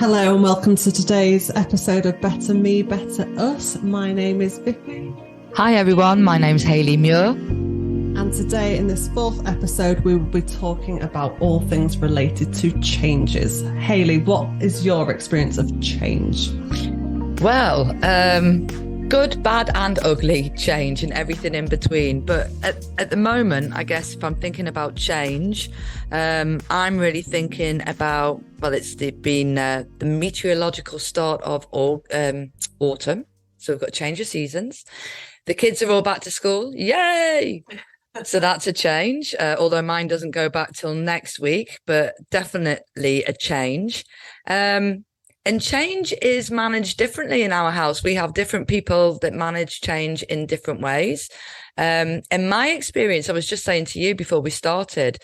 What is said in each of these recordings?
Hello and welcome to today's episode of Better Me, Better Us. My name is Vicky. Hi everyone, my name's Hayley Muir. And today in this fourth episode, we will be talking about all things related to changes. Hayley, what is your experience of change? Well, good, bad and ugly change and everything in between. But at the moment, I guess if I'm thinking about change, I'm really thinking about, well, it's been the meteorological start of autumn. So we've got a change of seasons. The kids are all back to school. Yay! So that's a change, although mine doesn't go back till next week, but definitely a change. And change is managed differently in our house. We have different people that manage change in different ways. In my experience, I was just saying to you before we started,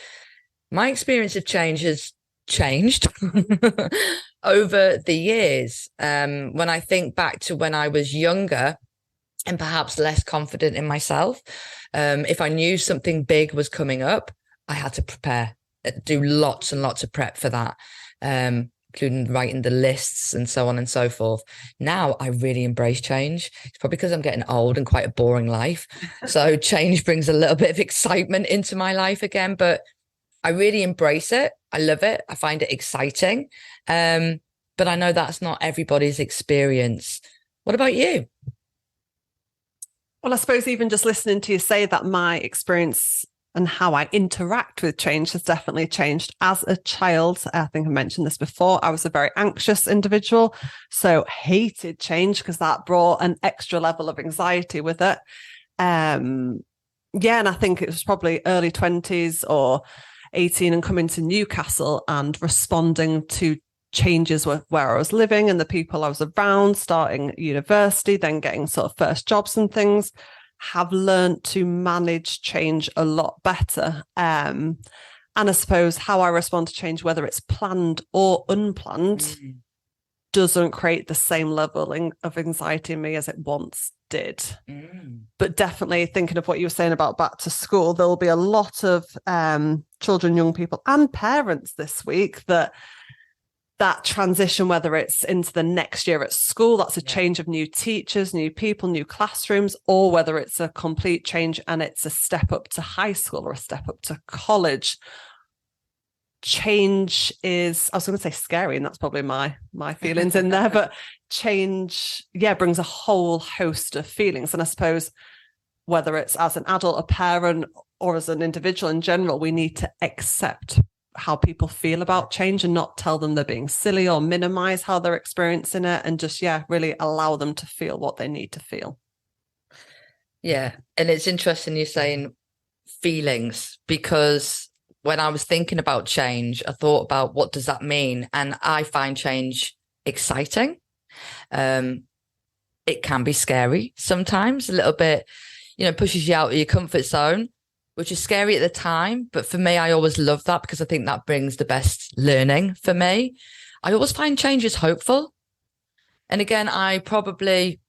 my experience of change has changed over the years. When I think back to when I was younger and perhaps less confident in myself, if I knew something big was coming up, I had to prepare, do lots and lots of prep for that. Including writing the lists and so on and so forth. Now I really embrace change. It's probably because I'm getting old and quite a boring life. So change brings a little bit of excitement into my life again, but I really embrace it. I love it. I find it exciting. But I know that's not everybody's experience. What about you? Well, I suppose even just listening to you say that, my experience and how I interact with change has definitely changed. As a child, I think I mentioned this before, I was a very anxious individual, so hated change because that brought an extra level of anxiety with it. And I think it was probably early 20s or 18 and coming to Newcastle and responding to changes where I was living and the people I was around, starting university, then getting sort of first jobs and things, have learned to manage change a lot better. And I suppose how I respond to change, whether it's planned or unplanned, doesn't create the same level of anxiety in me as it once did. But definitely thinking of what you were saying about back to school, there will be a lot of children, young people and parents this week that transition, whether it's into the next year at school, that's a change of new teachers, new people, new classrooms, or whether it's a complete change and it's a step up to high school or a step up to college. Change is, I was going to say scary, and that's probably my feelings in there, but change, brings a whole host of feelings. And I suppose whether it's as an adult, a parent, or as an individual in general, we need to accept how people feel about change and not tell them they're being silly or minimize how they're experiencing it, and just really allow them to feel what they need to feel. And it's interesting you're saying feelings, because when I was thinking about change, I thought about what does that mean, and I find change exciting. It can be scary sometimes, a little bit, pushes you out of your comfort zone, which is scary at the time. But for me, I always love that because I think that brings the best learning for me. I always find change is hopeful. And again, I probably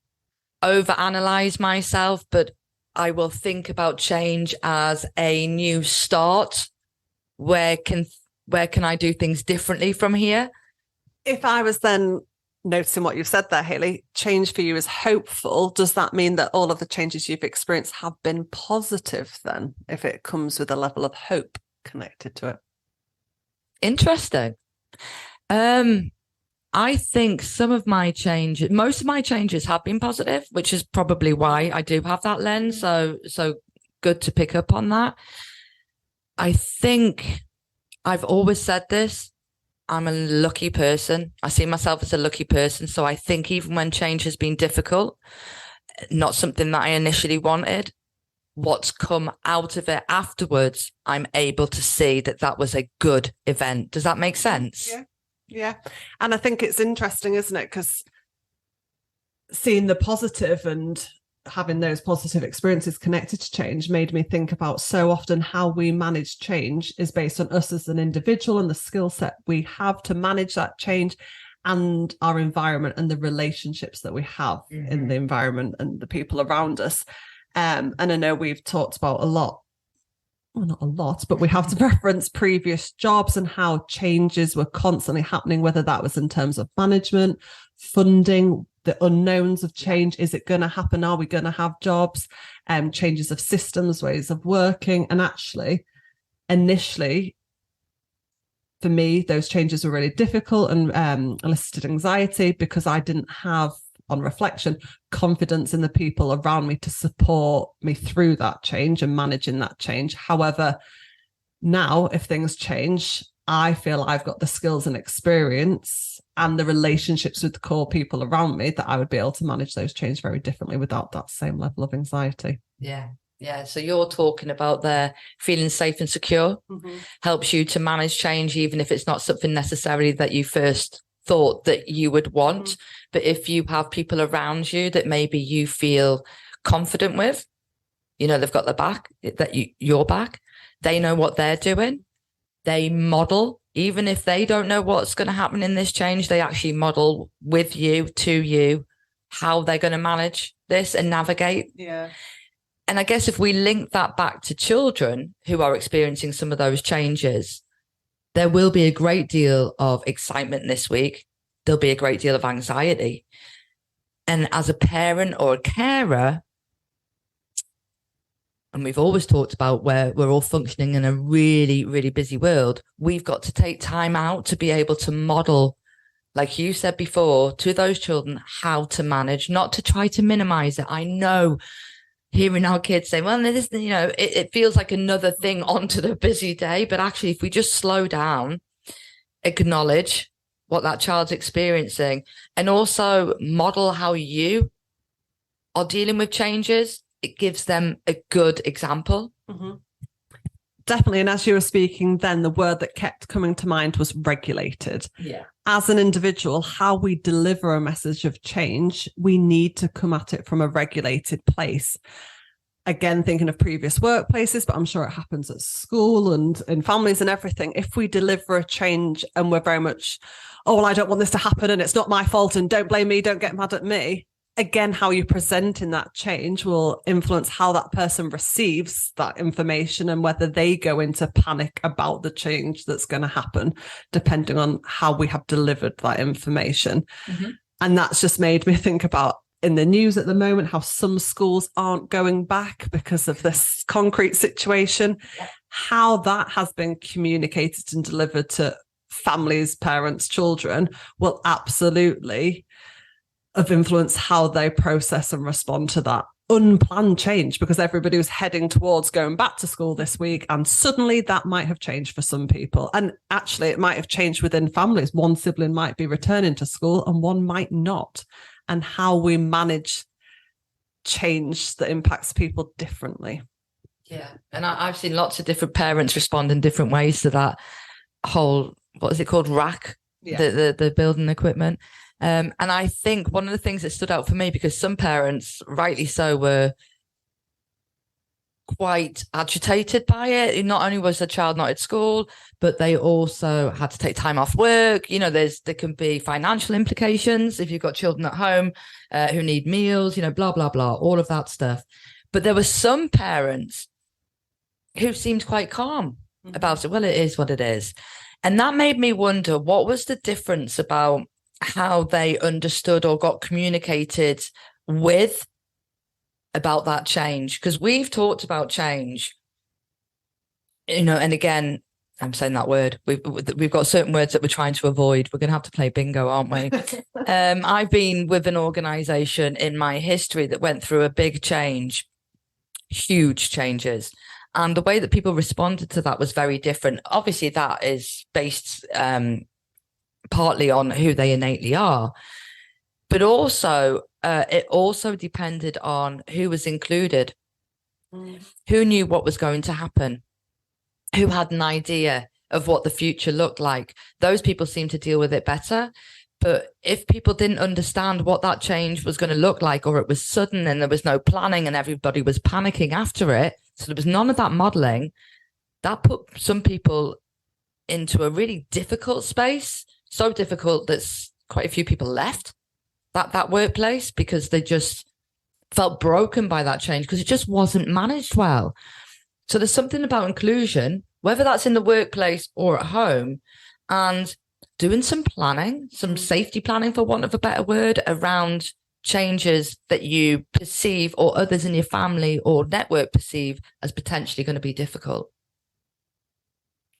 overanalyze myself, but I will think about change as a new start. Where can I do things differently from here? If I was then noticing what you've said there, Hayley, change for you is hopeful. Does that mean that all of the changes you've experienced have been positive then, if it comes with a level of hope connected to it? Interesting. I think most of my changes have been positive, which is probably why I do have that lens. So good to pick up on that. I think I've always said this. I'm a lucky person. I see myself as a lucky person. So I think even when change has been difficult, not something that I initially wanted, what's come out of it afterwards, I'm able to see that was a good event. Does that make sense? Yeah. And I think it's interesting, isn't it? Because seeing the positive and having those positive experiences connected to change made me think about so often how we manage change is based on us as an individual and the skill set we have to manage that change, and our environment and the relationships that we have in the environment and the people around us. And I know we've talked about a lot well, not a lot, but we have to reference previous jobs and how changes were constantly happening, whether that was in terms of management, funding, the unknowns of change. Is it going to happen? Are we going to have jobs? Changes of systems, ways of working. And actually, initially, for me, those changes were really difficult and elicited anxiety because I didn't have, on reflection, confidence in the people around me to support me through that change and managing that change. However, now if things change, I feel I've got the skills and experience and the relationships with the core people around me that I would be able to manage those changes very differently without that same level of anxiety. Yeah. Yeah. So you're talking about there feeling safe and secure, helps you to manage change, even if it's not something necessarily that you first thought that you would want. But if you have people around you that maybe you feel confident with, you know, they've got the back, that your back, they know what they're doing. They model, even if they don't know what's going to happen in this change, they actually model with you, to you, how they're going to manage this and navigate. Yeah. And I guess if we link that back to children who are experiencing some of those changes, there will be a great deal of excitement this week. There'll be a great deal of anxiety. And as a parent or a carer, and we've always talked about where we're all functioning in a really, really busy world, we've got to take time out to be able to model, like you said before, to those children how to manage, not to try to minimize it. I know hearing our kids say, well, this, you know, it feels like another thing onto the busy day. But actually, if we just slow down, acknowledge what that child's experiencing, and also model how you are dealing with changes, it gives them a good example. Definitely. And as you were speaking then, the word that kept coming to mind was regulated. Yeah. As an individual, how we deliver a message of change, we need to come at it from a regulated place. Again, thinking of previous workplaces, but I'm sure it happens at school and in families and everything. If we deliver a change and we're very much, oh, well, I don't want this to happen and it's not my fault and don't blame me, don't get mad at me. Again, how you present in that change will influence how that person receives that information and whether they go into panic about the change that's going to happen, depending on how we have delivered that information. And that's just made me think about in the news at the moment, how some schools aren't going back because of this concrete situation, how that has been communicated and delivered to families, parents, children will absolutely of influence how they process and respond to that unplanned change, because everybody was heading towards going back to school this week, and suddenly that might have changed for some people. And actually it might have changed within families. One sibling might be returning to school and one might not. And how we manage change that impacts people differently. Yeah. And I've seen lots of different parents respond in different ways to that whole, what is it called, rack, the building equipment. And I think one of the things that stood out for me, because some parents, rightly so, were quite agitated by it. Not only was the child not at school, but they also had to take time off work. You know, there can be financial implications if you've got children at home who need meals, you know, blah, blah, blah, all of that stuff. But there were some parents who seemed quite calm about it. Well, it is what it is. And that made me wonder, what was the difference about how they understood or got communicated with about that change? Because we've talked about change, you know, and again, I'm saying that word, we've got certain words that we're trying to avoid. We're going to have to play bingo, aren't we? I've been with an organization in my history that went through a big change, huge changes. And the way that people responded to that was very different. Obviously, that is based partly on who they innately are, but also it also depended on who was included, who knew what was going to happen, who had an idea of what the future looked like. Those people seemed to deal with it better. But if people didn't understand what that change was going to look like, or it was sudden and there was no planning and everybody was panicking after it, so there was none of that modeling, that put some people into a really difficult space. So difficult that quite a few people left that workplace because they just felt broken by that change because it just wasn't managed well. So there's something about inclusion, whether that's in the workplace or at home, and doing some planning, some safety planning, for want of a better word, around changes that you perceive or others in your family or network perceive as potentially going to be difficult.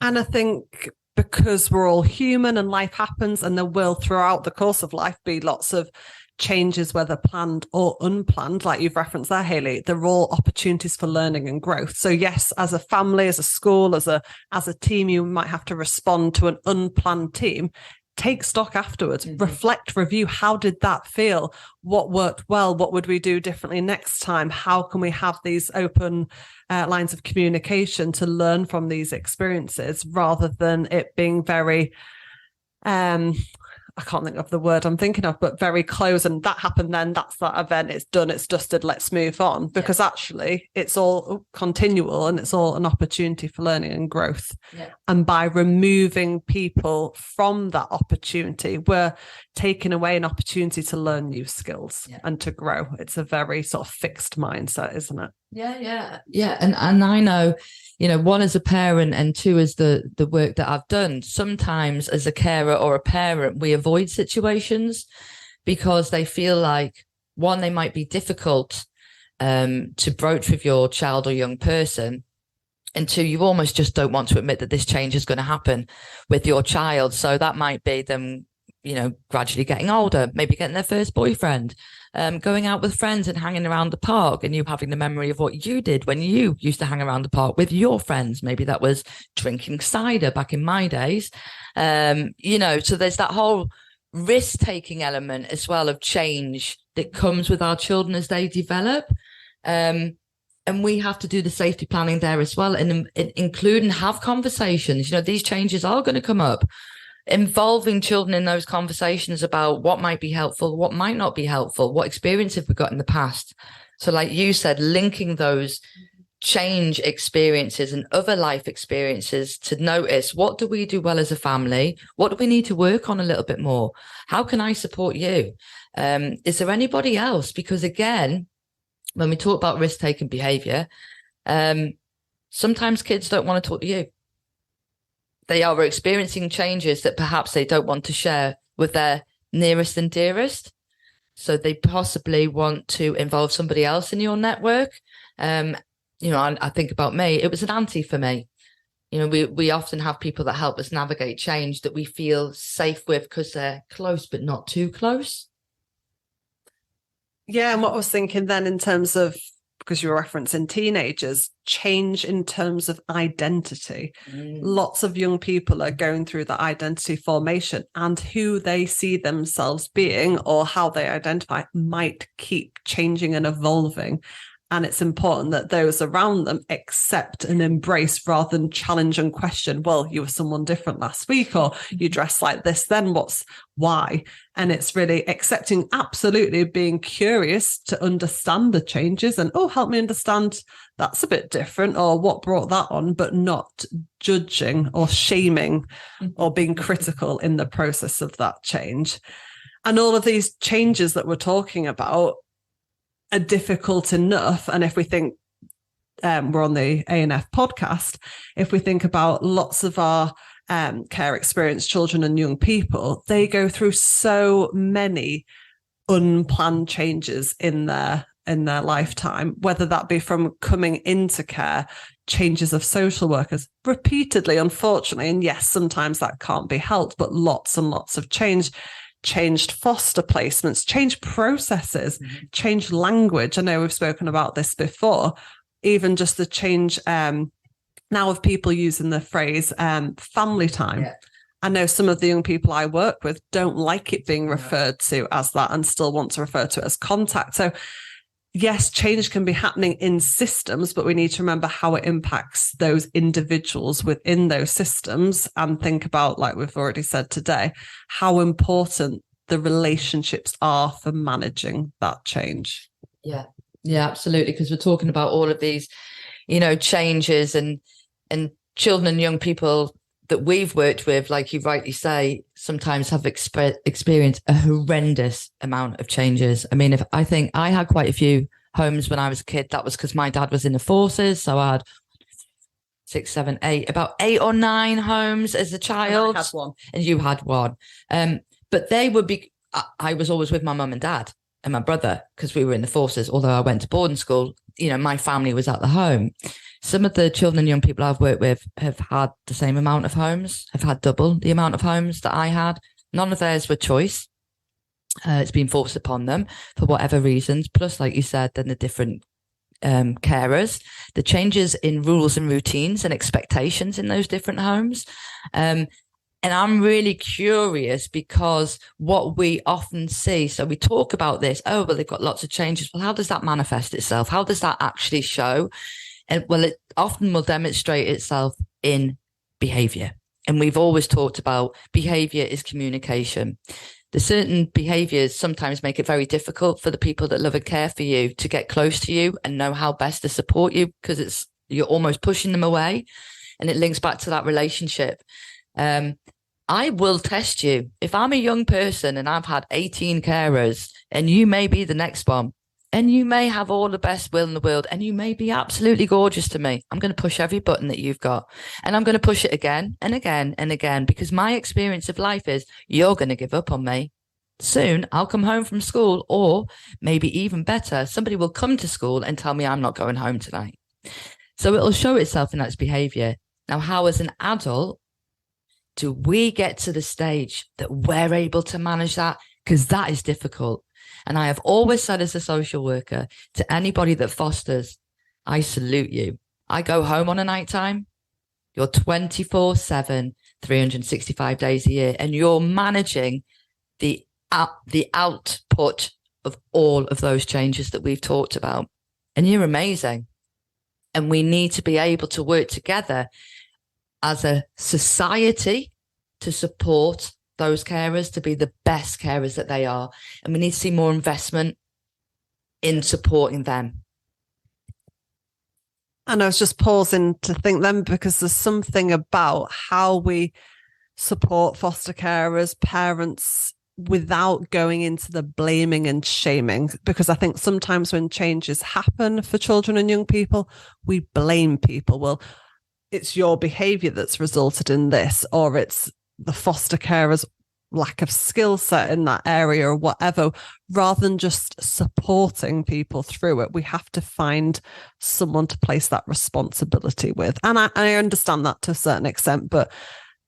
And I think because we're all human and life happens, and there will throughout the course of life be lots of changes, whether planned or unplanned, like you've referenced there, Hayley, they're all opportunities for learning and growth. So yes, as a family, as a school, as a team, you might have to respond to an unplanned team. Take stock afterwards, reflect, review. How did that feel? What worked well? What would we do differently next time? How can we have these open lines of communication to learn from these experiences, rather than it being very, I can't think of the word I'm thinking of, but very close, and that happened then, that's that event, it's done, it's dusted, let's move on. Because actually it's all continual and it's all an opportunity for learning and growth. And by removing people from that opportunity, we're taking away an opportunity to learn new skills and to grow. It's a very sort of fixed mindset, isn't it? Yeah. And I know, one, as a parent, and two, as the work that I've done, sometimes as a carer or a parent, we avoid situations because they feel like, one, they might be difficult to broach with your child or young person, and two, you almost just don't want to admit that this change is going to happen with your child. So that might be them, gradually getting older, maybe getting their first boyfriend, going out with friends and hanging around the park, and you having the memory of what you did when you used to hang around the park with your friends. Maybe that was drinking cider back in my days. So there's that whole risk-taking element as well of change that comes with our children as they develop. And we have to do the safety planning there as well, and include and have conversations. These changes are going to come up, involving children in those conversations about what might be helpful, what might not be helpful, what experience have we got in the past. So like you said, linking those change experiences and other life experiences to notice, what do we do well as a family? What do we need to work on a little bit more? How can I support you? Is there anybody else? Because again, when we talk about risk-taking behavior, sometimes kids don't want to talk to you. They are experiencing changes that perhaps they don't want to share with their nearest and dearest. So they possibly want to involve somebody else in your network. I think about me, it was an auntie for me. We often have people that help us navigate change that we feel safe with because they're close, but not too close. Yeah. And what I was thinking then in terms of, because you were referencing teenagers, change in terms of identity. Lots of young people are going through the identity formation, and who they see themselves being or how they identify might keep changing and evolving. And it's important that those around them accept and embrace, rather than challenge and question, well, you were someone different last week, or you dressed like this then, why? And it's really accepting, absolutely being curious to understand the changes and, help me understand that's a bit different, or what brought that on, but not judging or shaming or being critical in the process of that change. And all of these changes that we're talking about are difficult enough. And if we think we're on the A&F podcast, if we think about lots of our care experienced children and young people, they go through so many unplanned changes in their lifetime, whether that be from coming into care, changes of social workers repeatedly, unfortunately. And yes, sometimes that can't be helped, but lots and lots of changed foster placements, changed processes, changed language. I know we've spoken about this before, even just the change now of people using the phrase family time. I know some of the young people I work with don't like it being referred to as that and still want to refer to it as contact. So yes, change can be happening in systems, but we need to remember how it impacts those individuals within those systems, and think about, like we've already said today, how important the relationships are for managing that change. Yeah, absolutely. Because we're talking about all of these, changes and children and young people that we've worked with, like you rightly say, sometimes have experienced a horrendous amount of changes. I mean, I think I had quite a few homes when I was a kid. That was because my dad was in the forces. So I had 6, 7, 8, about 8 or 9 homes as a child. And I had one. And you had one. But they would be, I was always with my mum and dad and my brother because we were in the forces. Although I went to boarding school, you know, my family was at the home. Some of the children and young people I've worked with have had the same amount of homes, have had double the amount of homes that I had. None of theirs were choice. It's been forced upon them for whatever reasons. Plus, like you said, then the different carers, the changes in rules and routines and expectations in those different homes. And I'm really curious because what we often see, so we talk about this, oh, well, they've got lots of changes. Well, how does that manifest itself? How does that actually show? And well, it often will demonstrate itself in behavior. And we've always talked about behavior is communication. The certain behaviors sometimes make it very difficult for the people that love and care for you to get close to you and know how best to support you because you're almost pushing them away. And it links back to that relationship. I will test you. If I'm a young person and I've had 18 carers and you may be the next one and you may have all the best will in the world and you may be absolutely gorgeous to me, I'm going to push every button that you've got and I'm going to push it again and again and again because my experience of life is you're going to give up on me. Soon I'll come home from school or maybe even better, somebody will come to school and tell me I'm not going home tonight. So it'll show itself in that behavior. Now, how as an adult do we get to the stage that we're able to manage that? Because that is difficult. And I have always said as a social worker to anybody that fosters, I salute you. I go home on a night time. You're 24/7, 365 days a year, and you're managing the output of all of those changes that we've talked about. And you're amazing. And we need to be able to work together as a society to support those carers to be the best carers that they are. And we need to see more investment in supporting them. And I was just pausing to think then because there's something about how we support foster carers, parents, without going into the blaming and shaming. Because I think sometimes when changes happen for children and young people, we blame people. Well, it's your behavior that's resulted in this, or it's the foster carer's lack of skill set in that area or whatever, rather than just supporting people through it. We have to find someone to place that responsibility with. And I understand that to a certain extent, but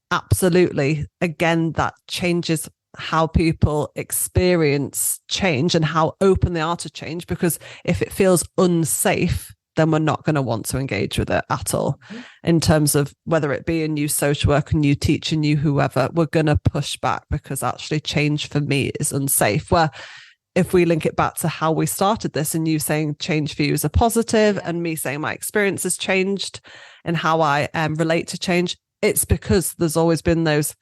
absolutely, again, that changes how people experience change and how open they are to change, because if it feels unsafe, then we're not going to want to engage with it at all. In terms of whether it be a new social worker, new teacher, new whoever, we're going to push back because actually change for me is unsafe. Where if we link it back to how we started this and you saying change for you is a positive and me saying my experience has changed and how I relate to change, it's because there's always been those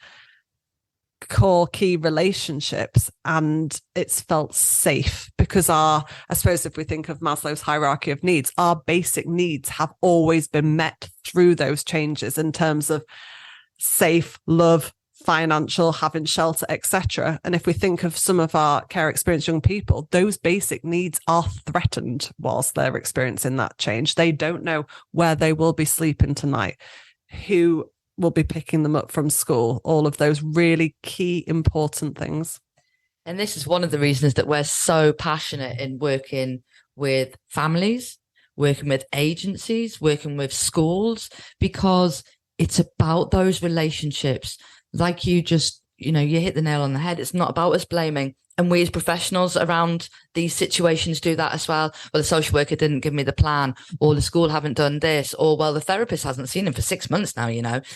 core key relationships and it's felt safe because I suppose if we think of Maslow's hierarchy of needs, our basic needs have always been met through those changes in terms of safe, love, financial, having shelter, etc. And if we think of some of our care experienced young people, those basic needs are threatened whilst they're experiencing that change. They don't know where they will be sleeping tonight, who will be picking them up from school, all of those really key, important things. And this is one of the reasons that we're so passionate in working with families, working with agencies, working with schools, because it's about those relationships. Like you just, you hit the nail on the head. It's not about us blaming. And we as professionals around these situations do that as well. Well, the social worker didn't give me the plan, or the school haven't done this, or well, the therapist hasn't seen him for 6 months now,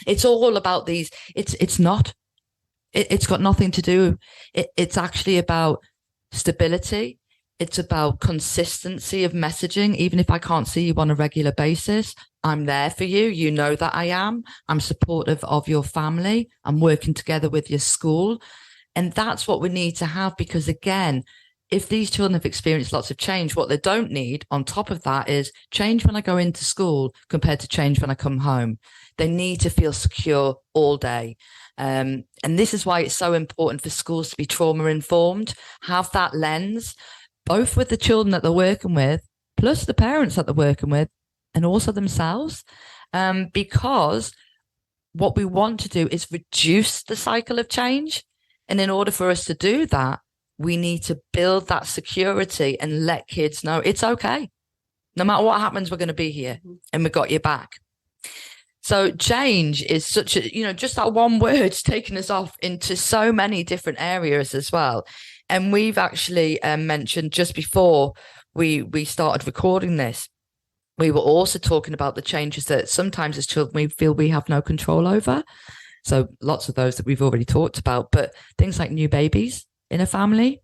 It's all about these. It's not. It's got nothing to do. It's actually about stability. It's about consistency of messaging. Even if I can't see you on a regular basis, I'm there for you. You know that I am. I'm supportive of your family. I'm working together with your school. And that's what we need to have, because again, if these children have experienced lots of change, what they don't need on top of that is change when I go into school compared to change when I come home. They need to feel secure all day. And this is why it's so important for schools to be trauma informed, have that lens, both with the children that they're working with, plus the parents that they're working with, and also themselves. because what we want to do is reduce the cycle of change. And in order for us to do that, we need to build that security and let kids know it's okay. No matter what happens, we're going to be here and we've got your back. So change is such a, just that one word's taken us off into so many different areas as well. And we've actually mentioned just before we started recording this, we were also talking about the changes that sometimes as children we feel we have no control over. So lots of those that we've already talked about, but things like new babies in a family,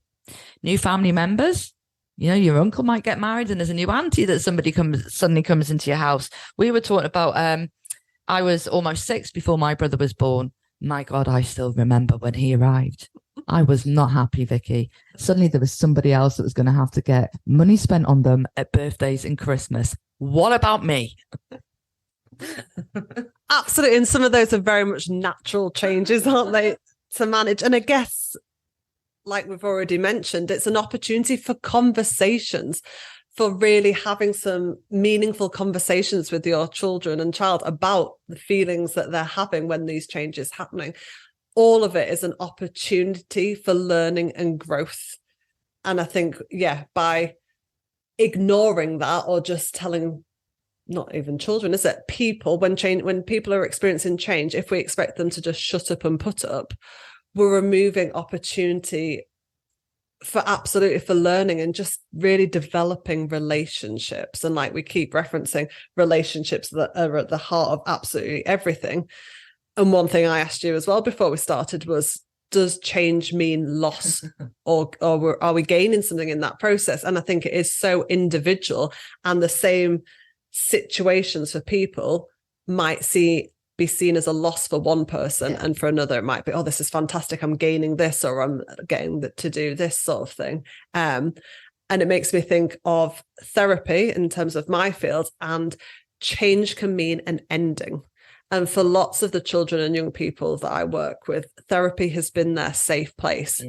new family members. Your uncle might get married and there's a new auntie that suddenly comes into your house. We were talking about, I was almost 6 before my brother was born. My God, I still remember when he arrived. I was not happy, Vicky. Suddenly there was somebody else that was going to have to get money spent on them at birthdays and Christmas. What about me? Absolutely. And some of those are very much natural changes, aren't they, to manage? And I guess, like we've already mentioned, it's an opportunity for conversations, for really having some meaningful conversations with your children and child about the feelings that they're having when these changes happening. All of it is an opportunity for learning and growth. And I think, by ignoring that or just telling, not even children, is it, people, when people are experiencing change, if we expect them to just shut up and put up, we're removing opportunity for learning and just really developing relationships. And like we keep referencing, relationships that are at the heart of absolutely everything. And one thing I asked you as well before we started was, does change mean loss or are we gaining something in that process? And I think it is so individual, and the same situations for people might be seen as a loss for one person, and for another it might be, oh, this is fantastic, I'm gaining this, or I'm getting to do this sort of thing. And it makes me think of therapy in terms of my field, and change can mean an ending. And for lots of the children and young people that I work with, therapy has been their safe place.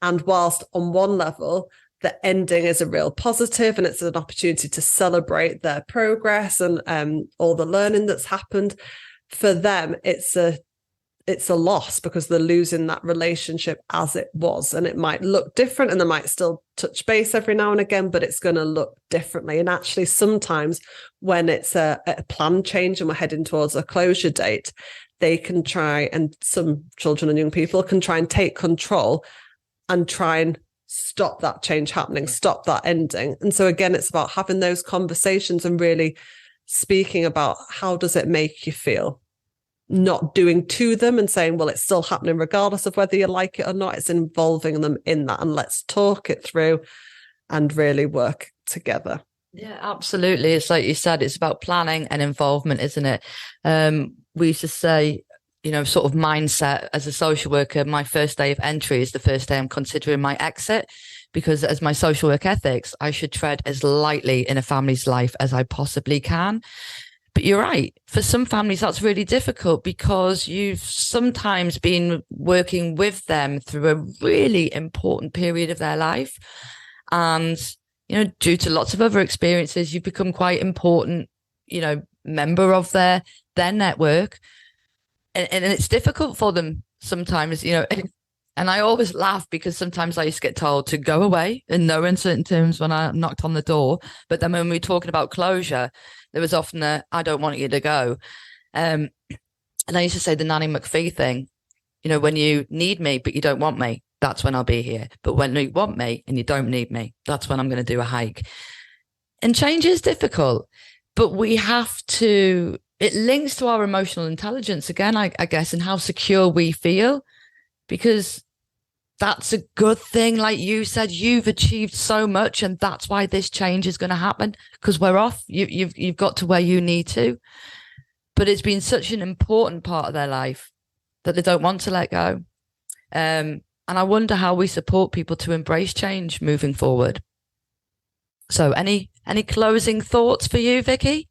And whilst on one level the ending is a real positive and it's an opportunity to celebrate their progress and all the learning that's happened, for them it's a loss because they're losing that relationship as it was. And it might look different and they might still touch base every now and again, but it's going to look differently. And actually sometimes when it's a planned change and we're heading towards a closure date, they can try, and some children and young people can try and take control and try and stop that change happening, stop that ending. And so again, it's about having those conversations and really speaking about, how does it make you feel? Not doing to them and saying, well, it's still happening regardless of whether you like it or not. It's involving them in that, and let's talk it through and really work together. Yeah, absolutely. It's like you said, it's about planning and involvement, isn't it? We used to say, sort of mindset as a social worker, my first day of entry is the first day I'm considering my exit, because as my social work ethics, I should tread as lightly in a family's life as I possibly can. But you're right. For some families, that's really difficult because you've sometimes been working with them through a really important period of their life. And, due to lots of other experiences, you've become quite important, member of their network. And it's difficult for them sometimes, and I always laugh because sometimes I used to get told to go away in no uncertain terms when I knocked on the door. But then when we were talking about closure, there was often I don't want you to go. And I used to say the Nanny McPhee thing, when you need me, but you don't want me, that's when I'll be here. But when you want me and you don't need me, that's when I'm going to do a hike. And change is difficult, but we have to, it links to our emotional intelligence again, I guess, and how secure we feel, because that's a good thing. Like you said, you've achieved so much, and that's why this change is going to happen, because we're off. You've got to where you need to. But it's been such an important part of their life that they don't want to let go. And I wonder how we support people to embrace change moving forward. So any closing thoughts for you, Vicky?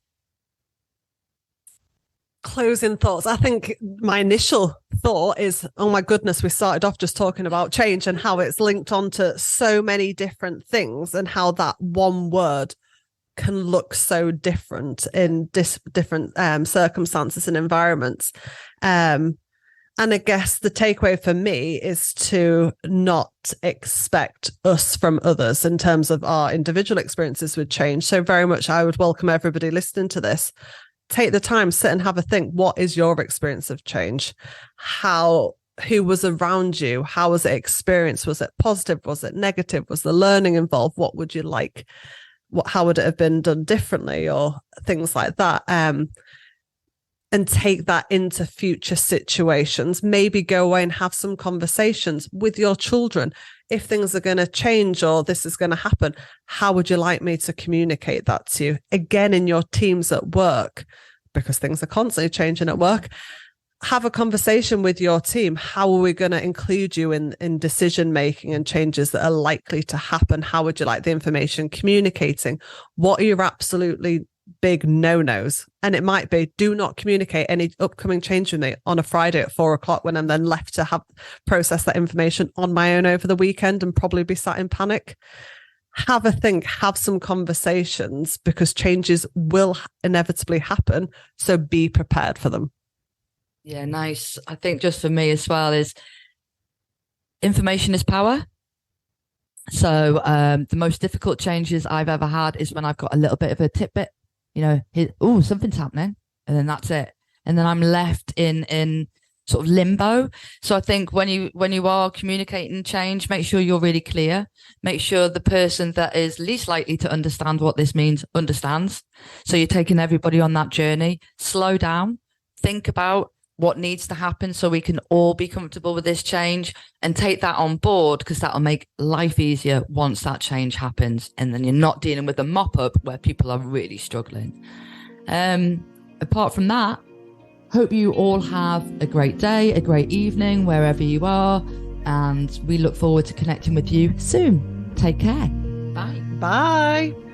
Closing thoughts. I think my initial thought is, oh my goodness, we started off just talking about change and how it's linked onto so many different things, and how that one word can look so different in different circumstances and environments. And I guess the takeaway for me is to not expect us from others in terms of our individual experiences with change. So very much I would welcome everybody listening to this. Take the time, sit and have a think. What is your experience of change? Who was around you? How was it experienced? Was it positive? Was it negative? Was the learning involved? What would you like? How would it have been done differently, or things like that? And take that into future situations. Maybe go away and have some conversations with your children. If things are going to change or this is going to happen, how would you like me to communicate that to you? Again, in your teams at work, because things are constantly changing at work, have a conversation with your team. How are we going to include you in decision making and changes that are likely to happen? How would you like the information communicating? What are your absolutely big no-nos? And it might be, do not communicate any upcoming change with me on a Friday at 4:00 when I'm then left to process that information on my own over the weekend and probably be sat in panic. Have a think, have some conversations, because changes will inevitably happen. So be prepared for them. Yeah, nice. I think just for me as well is information is power. So the most difficult changes I've ever had is when I've got a little bit of a tidbit, something's happening, and then that's it. And then I'm left in sort of limbo. So I think when you are communicating change, make sure you're really clear. Make sure the person that is least likely to understand what this means understands. So you're taking everybody on that journey. Slow down, think about what needs to happen so we can all be comfortable with this change, and take that on board, because that'll make life easier once that change happens. And then you're not dealing with a mop up where people are really struggling. Apart from that, hope you all have a great day, a great evening, wherever you are. And we look forward to connecting with you soon. Take care. Bye. Bye.